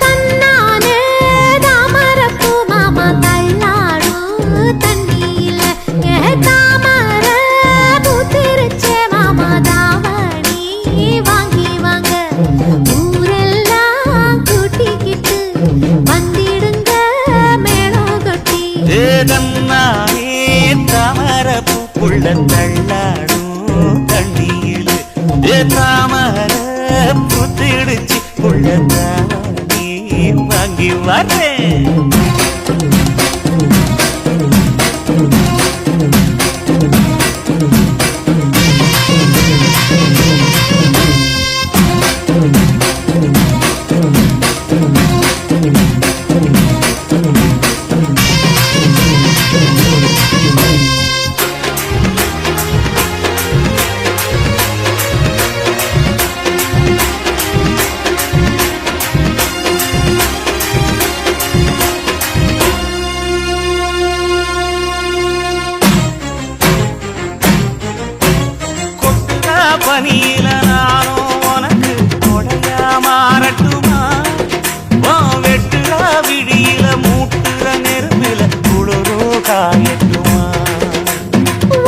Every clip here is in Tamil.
தன்னானே தாமரப்பூ மாமா தள்ளாடும் தண்ணியில தாமர பூத்திருச்சே மாமா தாவணி வாங்கி வாங்க ஊரெல்லாம் கூட்டிக்கிட்டு வந்திடுங்க மேளம் கொட்டி தன்னானே தாமரப்பூ புள்ள தள்ளாடும் தண்ணியில தாமர பூத்திடுச்சு புள்ள தாவணி வாங்கி வரேன். பனியில நானும் உனக்கு கொடையா மாறட்டுமா? வெட்டுற விடியில மூட்டுற நெருப்பில குளிரோ காயட்டுமா?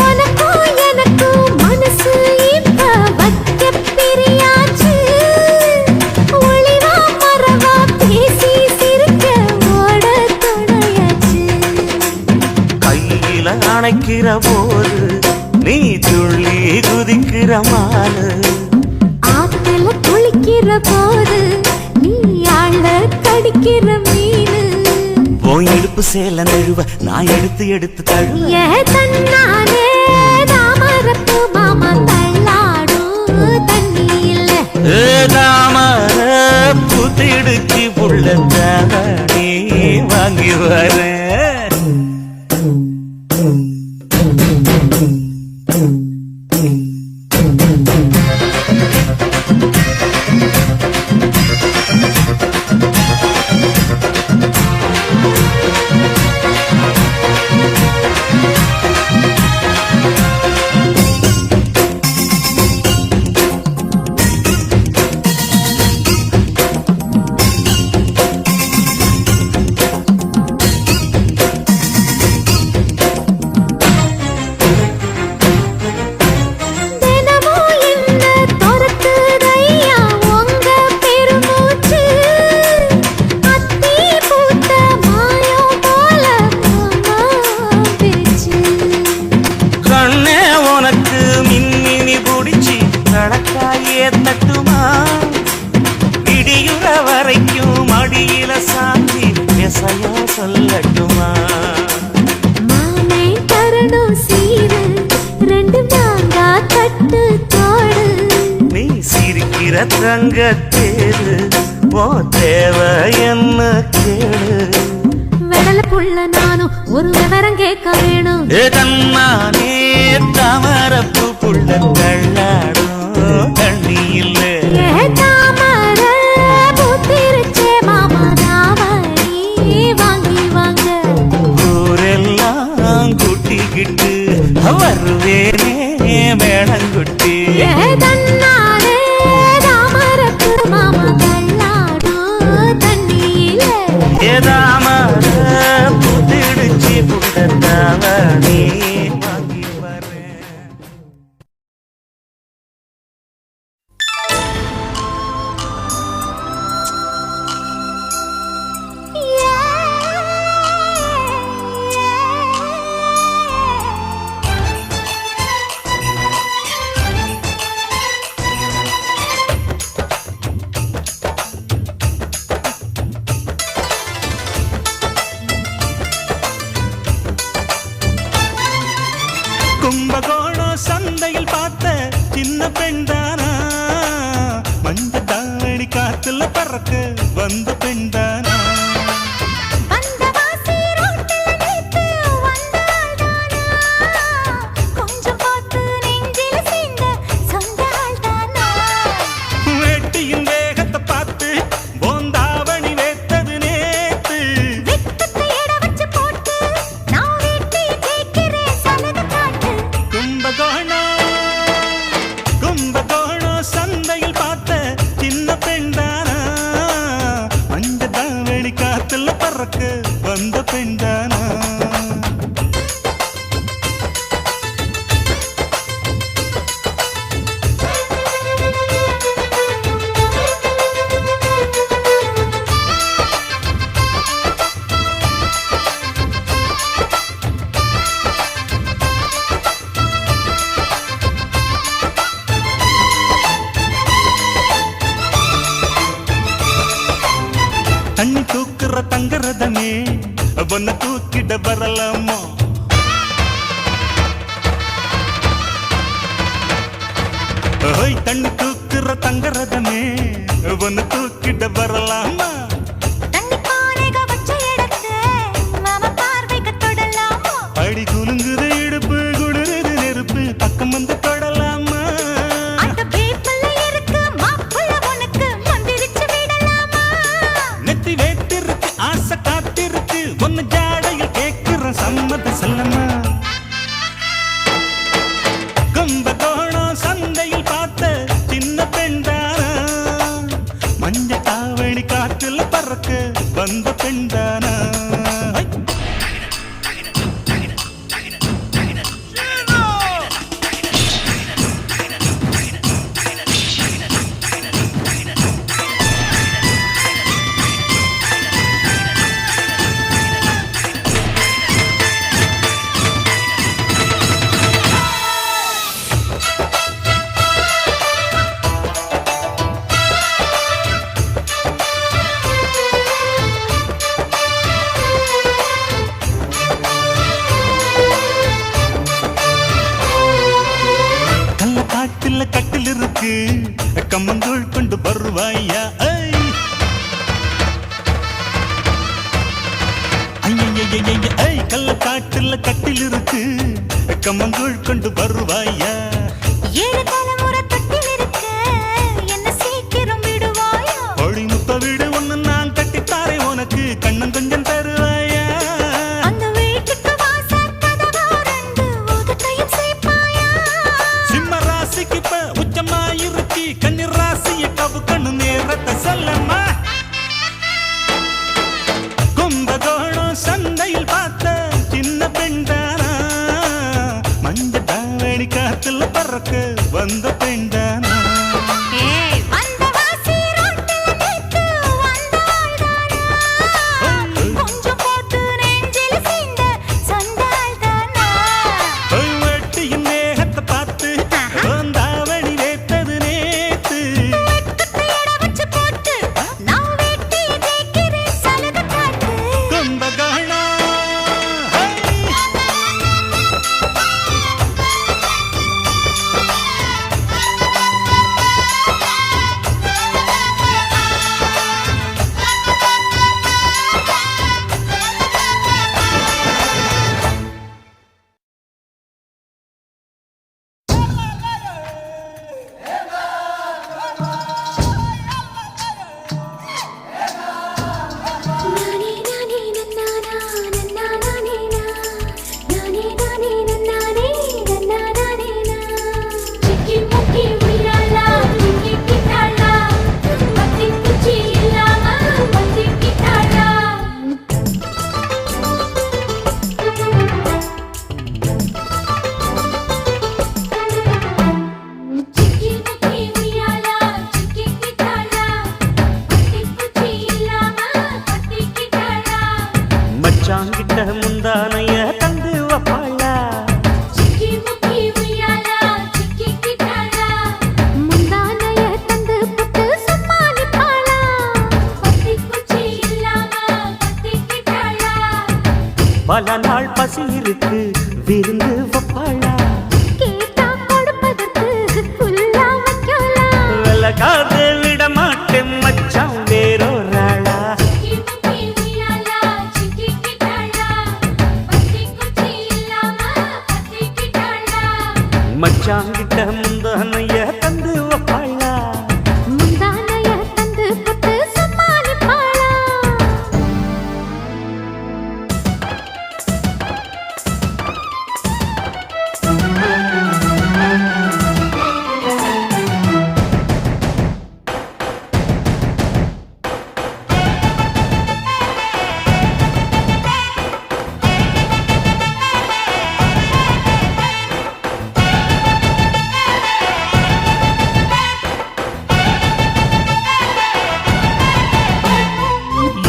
உனக்கும் எனக்கும் மனசு இப்ப வைக்க பிரியாச்சு. ஒளிவா மறவா பேசி சிரிக்க ஓட துணையாச்சு. கையில அணைக்கிற போது நீ துள்ளி குதிக்கிற மாலு, ஆத்துல குளிக்கிற போது நீ ஆள கடிக்கிற மீனு. போய் எடுப்பு சேல நழுவ நான் எடுத்து எடுத்து தழுவ தன்னானே தாமரப்பூ மாமா தள்ளாடும் தண்ணியில தாமர பூத்திடுச்சு புள்ள தாவணி வாங்கி வரேன். தட்டுமா இடியுற வரைக்கும் அடியில சாந்தி விசையா சொல்லட்டுமா? மாமே தரணும் சீரு ரெண்டு மாங்கா கட்டு தோடு. நீ சிரிக்கிற தங்க தேரு ஓ தேவை என்ன கேடு. வெடல புள்ள நானும் ஒரு விவரம் கேட்க வேணும். தன்னானே தாமரப்பூ புள்ள தள்ளாடும் தண்ணியில தாமர பூத்திருச்சே மாமா தாவணி வாங்கி வாங்க ஊரெல்லாம் கூட்டிக்கிட்டு வருவேனே மேளங்குட்டி. தன்னானே தாமரப்பூ மாமா தள்ளாடும் தண்ணியில தாமர பூத்திடுச்சு புள்ள தாவணி வாங்கி வரேன். தண்ணி தூக்குற தங்கரதமே ஒன்ன தூக்கிட வரலாமா ஓய் தண்ணி தூக்குற தங்கரதமே ஒன்ன தூக்கிட வரலாமா அடி குலுங்குற இடுப்பு குளிருது நெருப்பு பக்கம் வந்து தொடலாமா நெத்தி வேட்டிருக்கு ஆசை காத்திருக்கு ஒன்னு ஜாடையில் கேட்கிற சம்மத செல்லமா கும்பகோணம் சந்தையில் பார்த்த சின்ன பெண்தானா மஞ்ச தாவணி காற்றுல பறக்க வந்த பெண்தானா கட்டில் இருக்கு கம்மங்கூழ் கொண்டு வருவாயா கள்ள காட்டுல கட்டில் இருக்கு கம்மங்கூழ் கொண்டு வருவாயா ஒளி முத்த வீடு ஒண்ணு நான் கட்டித்தாரே உனக்கு கண்ணன் கொஞ்சம் தருவாயா கண்ணீர் ராசிய கவு கண்ணு நேரத்தை சொல்லம்மா கும்பகோணம் சந்தையில் பார்த்த சின்ன பெண்தானா மஞ்ச தாவணி காத்துல பறக்க வந்த பெண்தானா முந்தானைய தந்து வப்பாளா முந்தானைய தந்து புட்டு சமாளிப்பாளா பல நாள் பசி இருக்கு விருந்து வப்பாளா கேட்டா கொடுப்பதற்கு புல்லா வைக்கலாம் விலகாது விட மாட்டேன் மச்சான் வேறொராளா மச்சாங்கிட்ட முந்தானைய தந்து வப்பாளா முந்தானைய தந்து புட்டு சமாளிப்பாளா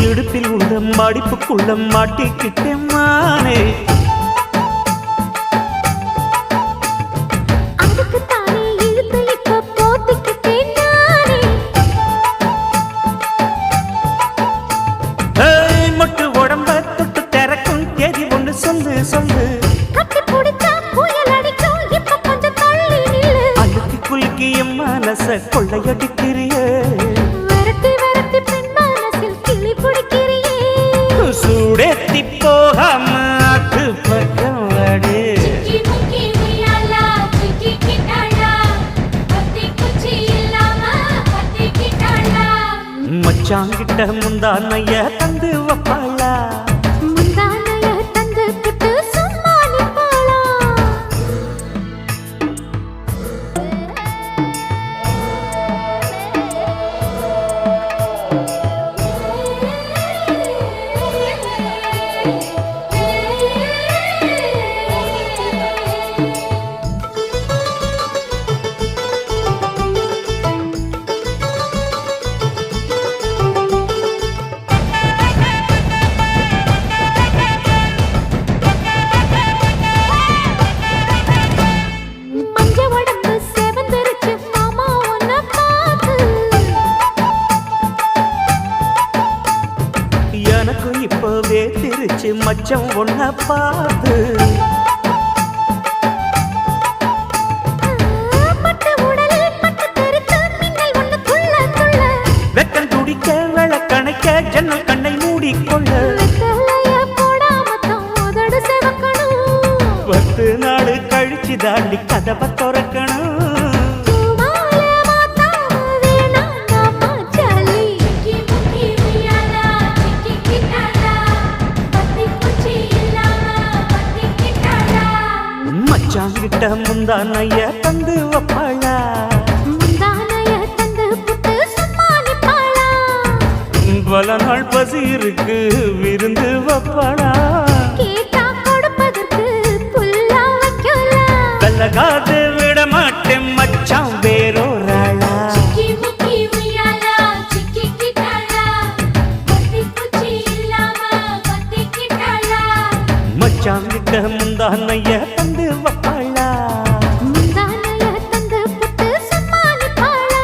இடுப்பில் உள்ள மடிப்புக்குள்ள மாட்டிக்கிட்டேன் மானே அதுக்கு தானே இழுத்து இப்ப போத்திக்கிட்டேன் நானே கொள்ளையடிக்கிறியே விரட்டி விரட்டி பெண் மனசில் கிளி பிடிக்கிறியே சூடேத்தி போகாம அது பக்கம் வாடு மச்சாங்கிட்ட முந்தானைய தந்து வப்பாளா முந்தானைய தந்து புட்டு சும்மா நிப்பாளா மஞ்ச உடம்பு செவந்திருச்சு மாமா உன்னை பார்த்து எனக்கும் இப்பவே திருச்சு மச்சம் ஒன்ன பார்த்து பட்டு உடலில் பட்டு கருத்து மின்னல் ஒண்ணு துள்ள துள்ள வெக்கம் துடிக்க விளக்கணைக்க ஜன்னல் கண்ணை மூடிக்கொள்ள வெத்தலைய போடாம தான் உதடு செவக்கணும் 10 நாள் கழிச்சு தாண்டி கதவை திறக்கணும் பூமால மாத்தாம வேணாண்டா மாச்சாலி மச்சாங்கிட்ட முந்தானைய தந்து வப்பாளா முந்தானைய தந்து புட்டு சும்மா நிப்பாளா பல நாள் பசி இருக்கு விருந்து வப்பாளா கேட்டா கொடுப்பதற்கு புல்லா வைக்கலாம் கல்லகாது விட மாட்டேன் மச்சான் வேறோராளா மச்சாங்கிட்ட முந்தானைய தந்து வப்பாளா முந்தானைய தந்து புட்டு சும்மா நிப்பாளா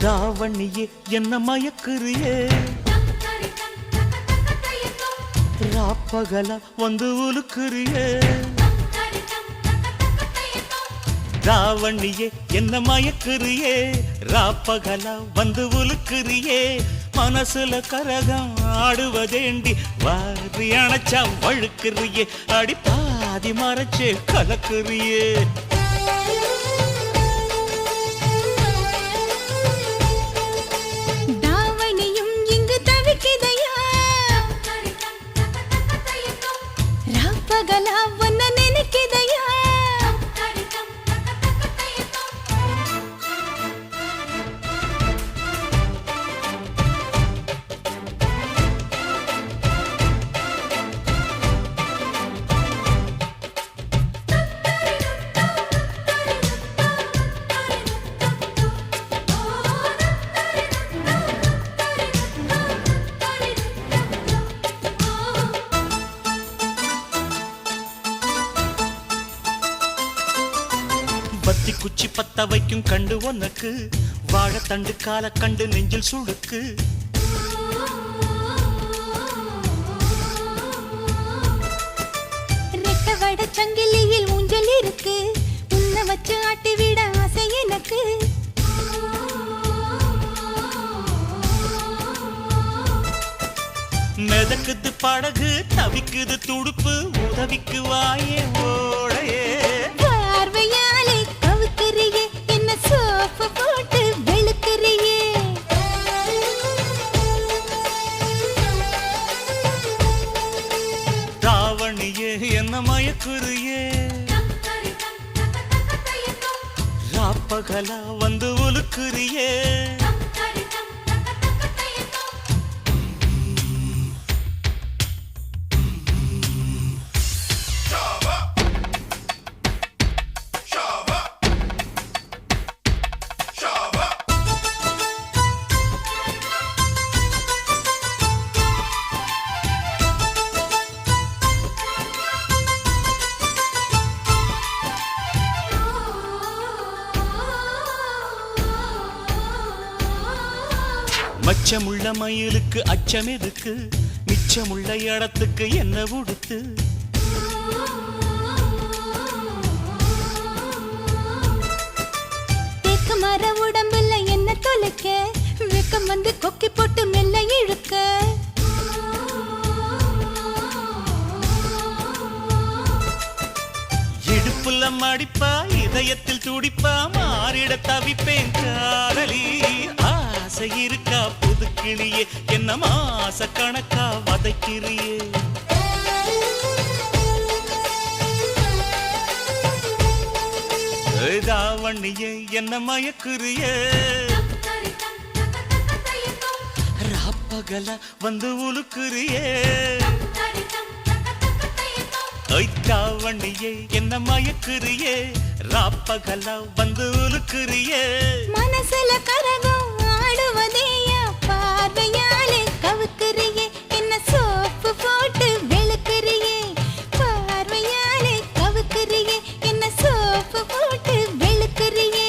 ராவணியே என்ன மயக்குறியே ராப்பகலா வந்து உலுக்குறியே ராவணியே என்ன மயக்குறியே ராப்பகலா வந்து உலுக்குறியே மனசுல கரகம் ஆடுவதேண்டி வாரி அணைச்சா வழுக்குறியே அடி பாதி மறைச்சே கலக்குறியே தாவணியும் இங்கு தவிக்குதையா ராப்பகலா ஒன்ன நினைக்குதையா பத்தி குச்சி பத்த வைக்கும் கண்டு உனக்கு வாழைத்தண்டு கால கண்டு நெஞ்சில் சுழுக்கு ரெக்க வட சங்கிலியில் ஊஞ்சல் இருக்கு உன்னை வச்சு ஆட்டி விட ஆசை எனக்கு மிதக்குது படகு தவிக்குது துடுப்பு உதவிக்கு வாயே ஓடையே பார்வையாலே கவுக்குறியே என்ன சோப்பு போட்டு வெளுக்குறியே ராவணியே என்ன மயக்குறியே ராப்பகலா வந்து உலுக்குறியே அச்சமுள்ள மயிலுக்கு அச்சம் எதுக்கு மிச்சமுள்ள இடத்துக்கு என்ன உடுத்து தேக்கு மர உடம்புல என்ன தொலைக்க வெக்கம் வந்து கொக்கி போட்டு மெல்ல இழுக்க இடுப்புல மடிப்பா இதயத்தில் துடிப்பா மாறிட தவிப்பேன் காதலி ஆசை இருக்கா புதுக்கிளியே என்ன மாச கணக்கா வதைக்கிறியே தாவண்ணியே என்ன மயக்குறியே ராப்பகல வந்து உலுக்குறியே தாவண்ணியே என்ன மயக்குறியே ராப்பகல வந்து உலுக்குறியே மனசுல கரகம் ஆடுவதையா பார்வையாலே கவுக்குறியே என்ன சோப்பு போட்டு வெளுக்குறியே பார்வையாலே கவுக்குறியே என்ன சோப்பு போட்டு வெளுக்குறியே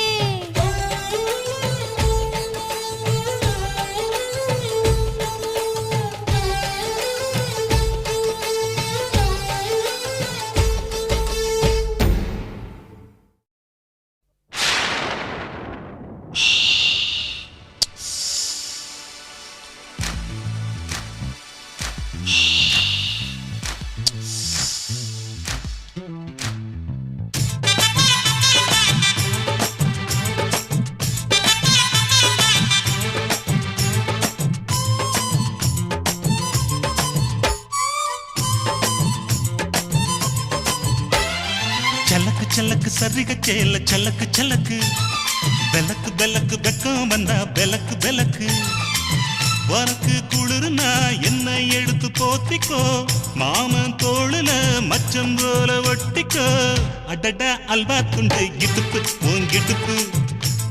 சலக்கு சலக்கு சரிக சேல சலக்கு சலக்கு பெலக்கு பெலக்கு வெக்கம் வந்தா பெலக்கு பெலக்கு உனக்கு குளிர்னா என்னை எடுத்து போத்திக்கோ மாமன் தோளுல மச்சம் போல ஒட்டிக்கோ அடட அல்வா துண்டு இடுப்பு உங்கிடுப்பு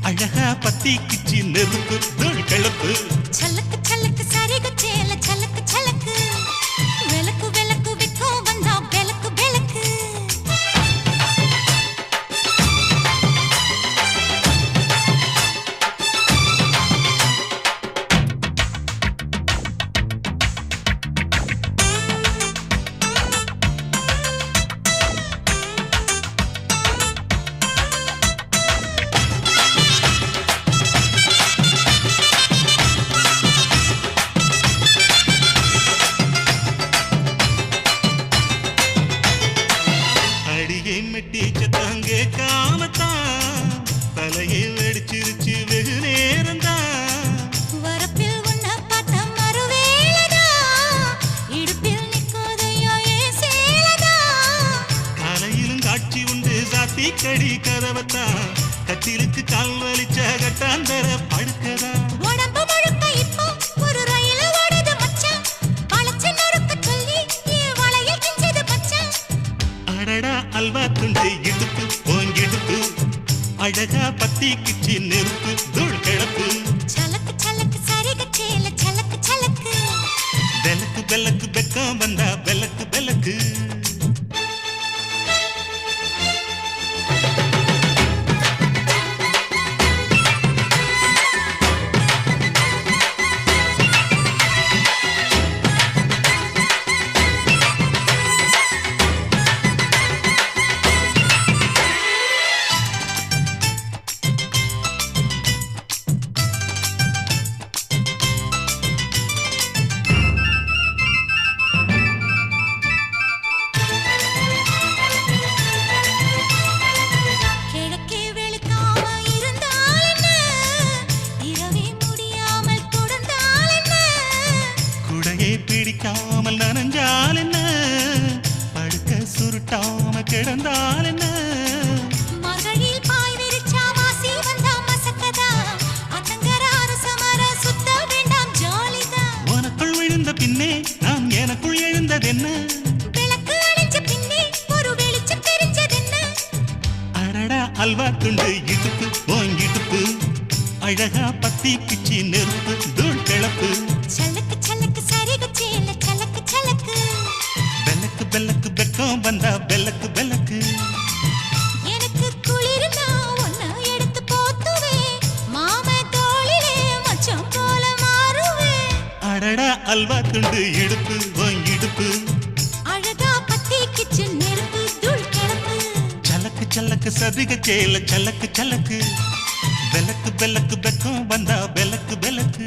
அழகா பத்தி கிச்சி நெருப்பு தோல் கிளப்பு சலக்கு சலக்கு சரிக சேல சலக்கு சலக்கு வெலக்கு வெலக்கு வெக்கம் வந்தா பெலக்கு பெலக்கு அடியை மெட்டிச்ச தங்கே காமத்தான் தலையை வெடிச்சிருச்சு வெகு நேரம்தான் வரப்பில் உன்னை பார்த்த மறுவேளதா இடுப்பில் நிற்காதையா ஏன் சேலதா காலையிலும் காட்சி உண்டு சாத்தி கடி கதவத்தான் கட்டிலுக்கு கால் வலிச்ச கட்டாந்தர படுக்கதா உடம்பு முழுக்க இப்போ ஒரு ரயில் ஓடுது மச்சான் வளைச்சு நறுக்க சொல்லி என் வளையல் கிஞ்சது மச்சான் அடடா அல்வா துண்டு இடுப்பு ஓங்கிடுப்பு அழகா பத்தி கிச்சி நெருப்பு தூள் கிளப்பு சலக்கு சலக்கு சரிக சேல சலக்கு சலக்கு பெலக்கு பெலக்கு வெக்கம் வந்தா பெலக்கு பெலக்கு கிழக்கே வெளுக்காம இருந்தால் என்ன இரவே முடியாமல் தொடர்ந்தால் என்ன குடையை பிடிக்காமல் நனைஞ்சால் என்ன படுக்க சுருட்டாம கிடந்தால் என்ன மகளில் பாய் விரிச்சா வாசி வந்தா மசக்கதா அத்தங்கர அரசமர சுத்த வேண்டாம் ஜாலிதான் உனக்குள் விழுந்த பின்னே நான் எனக்குள் எழுந்ததென்ன விளக்கு அணைஞ்ச பின்னே ஒரு வெளிச்சம் தெரிஞ்சதென்ன அடடா அல்வா துண்டு இடுப்பு ஓங்கிடுப்பு அழகா பத்தி கிச்சி நெருப்பு தூள் கிளப்பு சலக்கு சலக்கு சரிக சேல சலக்கு சலக்கு பெலக்கு பெலக்கு வெக்கம் வந்தா பெலக்கு பெலக்கு எனக்கு குளிர்னா உன்னை எடுத்து போத்துவே மாம தோளிலே மச்சம் போல மாறுவே அல்வா துண்டு இடுப்பு உன் இடுப்பு அழகா பத்திக்கிச்சு நெருப்பு தூள் கிளப்பு சலக்கு சலக்கு சதிக சேல சலக்கு சலக்கு பெலக்கு பெலக்கு பெக்கம் வந்தா பெலக்கு பெலக்கு